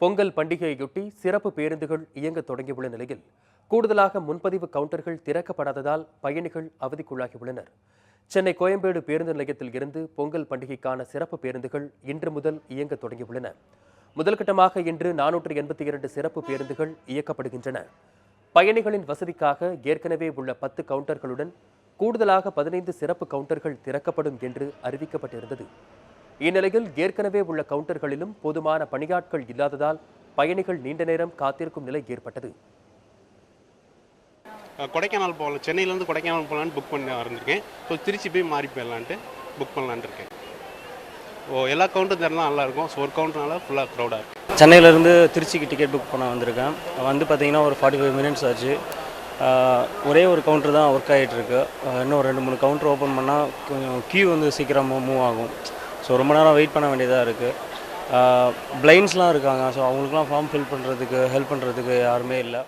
பொங்கல் பண்டிகையொட்டி சிறப்பு பேருந்துகள் இயங்க தொடங்கியுள்ள நிலையில் கூடுதலாக முன்பதிவு கவுண்டர்கள் திறக்கப்படாததால் பயணிகள் அவதிக்குள்ளாகியுள்ளனர். சென்னை கோயம்பேடு பேருந்து நிலையத்தில் இருந்து பொங்கல் பண்டிகைக்கான சிறப்பு பேருந்துகள் இன்று முதல் இயங்க தொடங்கியுள்ளன. முதல்கட்டமாக இன்று 482 சிறப்பு பேருந்துகள் இயக்கப்படுகின்றன. பயணிகளின் வசதிக்காக ஏற்கனவே உள்ள 10 கவுண்டர்களுடன் கூடுதலாக 15 சிறப்பு கவுண்டர்கள் திறக்கப்படும் என்று அறிவிக்கப்பட்டிருந்தது. இந்நிலையில் ஏற்கனவே உள்ள கவுண்டர்களிலும் போதுமான பணியாட்கள் இல்லாததால் பயணிகள் நீண்ட நேரம் காத்திருக்கும் நிலை ஏற்பட்டது. கொடைக்கானல் போகலாம், சென்னையிலேருந்து கொடைக்கானல் போகலான்னு புக் பண்ணி வந்திருக்கேன். ஸோ திருச்சி போய் மாறி போயிடலான்ட்டு புக் பண்ணலான்ட்டு இருக்கேன். எல்லா கவுண்டரும் தரலாம் நல்லாயிருக்கும். ஸோ ஒரு கவுண்டர்னால ஃபுல்லாக க்ரௌடாக இருக்கும். சென்னையிலேருந்து திருச்சிக்கு டிக்கெட் புக் பண்ண வந்திருக்கேன். பார்த்தீங்கன்னா ஒரு 45 மினிட்ஸ் ஆச்சு. ஒரே ஒரு கவுண்டர் தான் ஒர்க் ஆகிட்டுருக்கு. இன்னும் 2-3 கவுண்டர் ஓப்பன் பண்ணால் கொஞ்சம் கியூ சீக்கிரமாக மூவ் ஆகும். ஸோ ரொம்ப நேரம் வெயிட் பண்ண வேண்டியதாக இருக்குது. பிளைண்ட்ஸ்லாம் இருக்காங்க. ஸோ அவங்களுக்குலாம் ஃபார்ம் ஃபில் பண்ணுறதுக்கு ஹெல்ப் பண்ணுறதுக்கு யாருமே இல்லை.